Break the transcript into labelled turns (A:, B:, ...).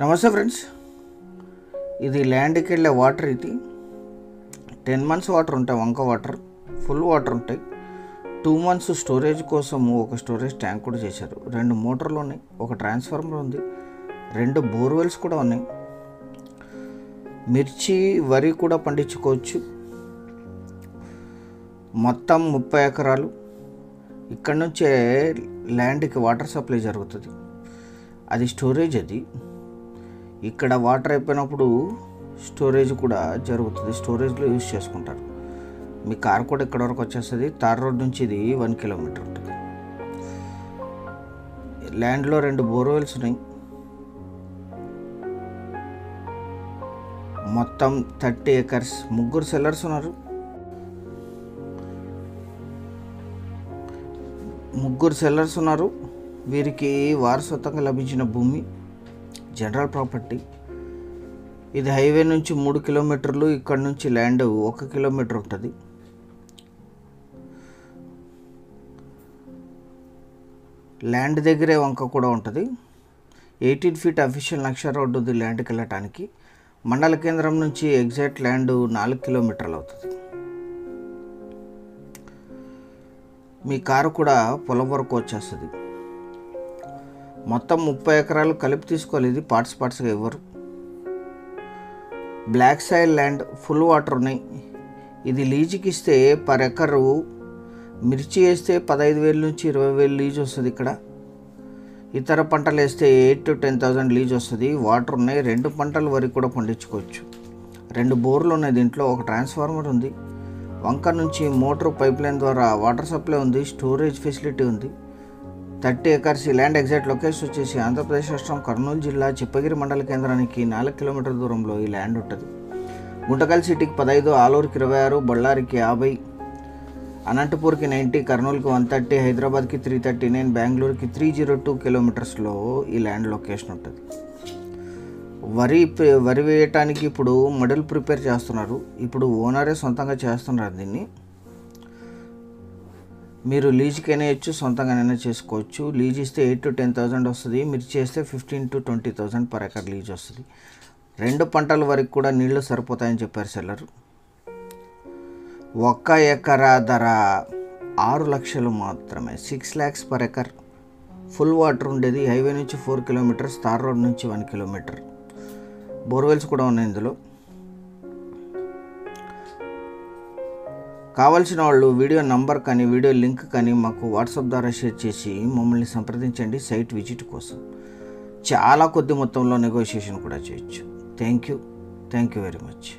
A: నమస్తే ఫ్రెండ్స్, ఇది ల్యాండ్కి వెళ్ళే వాటర్. ఇది 10 months వాటర్ ఉంటాయి, వంక వాటర్, ఫుల్ వాటర్ ఉంటాయి. 2 months స్టోరేజ్ కోసము ఒక స్టోరేజ్ ట్యాంక్ కూడా చేశారు. 2 మోటార్లు ఉన్నాయి, ఒక ట్రాన్స్ఫార్మర్ ఉంది, 2 బోర్వెల్స్ కూడా ఉన్నాయి. మిర్చి, వరి కూడా పండించుకోవచ్చు. మొత్తం 30 ఎకరాలు. ఇక్కడ నుంచే ల్యాండ్కి వాటర్ సప్లై జరుగుతుంది. అది స్టోరేజ్. అది ఇక్కడ వాటర్ అయిపోయినప్పుడు స్టోరేజ్ కూడా జరుగుతుంది. స్టోరేజ్లో యూజ్ చేసుకుంటారు. మీ కార్ కూడా ఇక్కడ వరకు వచ్చేస్తుంది. తార్ రోడ్ నుంచి ఇది 1 kilometer ఉంటుంది. ల్యాండ్లో 2 బోర్వెల్స్ ఉన్నాయి. మొత్తం 30 acres. 3 సెల్లర్స్ ఉన్నారు. 3 సెల్లర్స్ ఉన్నారు. వీరికి వారసత్వంగా లభించిన భూమి జనరల్ ప్రాపర్టీ. ఇది హైవే నుంచి 3 kilometers. ఇక్కడ నుంచి ల్యాండ్ 1 kilometer ఉంటుంది. ల్యాండ్ దగ్గరే వంక కూడా ఉంటుంది. 18 feet అఫీషియల్ నక్ష రోడ్డు ఉంది ల్యాండ్కి వెళ్ళటానికి. మండల కేంద్రం నుంచి ఎగ్జాక్ట్ ల్యాండ్ 4 kilometers అవుతుంది. మీ కారు కూడా పొలం వరకు వచ్చేస్తుంది. మొత్తం 30 ఎకరాలు కలిపి తీసుకోవాలి. ఇది పార్ట్స్గా ఇవ్వరు. Black soil land, full water ఉన్నాయి. ఇది లీజుకి ఇస్తే పర్ ఎకరు మిర్చి వేస్తే 15,000 నుంచి 20,000 లీజ్ వస్తుంది. ఇక్కడ ఇతర పంటలు వేస్తే 8,000 to 10,000 లీజ్ వస్తుంది. వాటర్ ఉన్నాయి. 2 పంటల వరకు కూడా పండించుకోవచ్చు. 2 బోర్లు ఉన్నాయి. దీంట్లో ఒక ట్రాన్స్ఫార్మర్ ఉంది. వంక నుంచి మోటార్ పైప్ లైన్ ద్వారా వాటర్ సప్లై ఉంది. స్టోరేజ్ ఫెసిలిటీ ఉంది. 30 acres. ఈ ల్యాండ్ ఎగ్జాక్ట్ లొకేషన్ వచ్చేసి ఆంధ్రప్రదేశ్ రాష్ట్రం కర్నూలు జిల్లా చిప్పగిరి మండల కేంద్రానికి 4 kilometer దూరంలో ఈ ల్యాండ్ ఉంటుంది. గుంటకల్ సిటీకి 15, ఆలూరుకి 26, బళ్ళారికి 50, అనంతపూర్కి 90, కర్నూలుకి 130, హైదరాబాద్కి 339, బెంగళూరుకి 302 kilometers ఈ ల్యాండ్ లొకేషన్ ఉంటుంది. వరి వేయటానికి ఇప్పుడు మడులు ప్రిపేర్ చేస్తున్నారు. ఇప్పుడు ఓనరే సొంతంగా చేస్తున్నారు. దీన్ని మీరు లీజుకైనా ఇచ్చు, సొంతంగానైనా చేసుకోవచ్చు. లీజ్ ఇస్తే 8,000 to 10,000 వస్తుంది. మిర్చి చేస్తే 15,000 to 20,000 per acre లీజ్ వస్తుంది. 2 పంటల వరకు కూడా నీళ్లు సరిపోతాయని చెప్పారు సెల్లరు. 1 ఎకరా ధర 6 లక్షలు మాత్రమే. 6 lakhs per acre. Full water ఉండేది. హైవే నుంచి 4 kilometers, తార్ రోడ్ నుంచి 1 kilometer. బోర్వెల్స్ కూడా ఉన్నాయి ఇందులో. కావాల్సిన వాళ్ళు వీడియో నంబర్ కానీ వీడియో లింక్ కానీ మాకు వాట్సాప్ ద్వారా షేర్ చేసి మమ్మల్ని సంప్రదించండి సైట్ విజిట్ కోసం. చాలా కొద్ది మొత్తంలో నెగోషియేషన్ కూడా చేయొచ్చు. Thank you very much.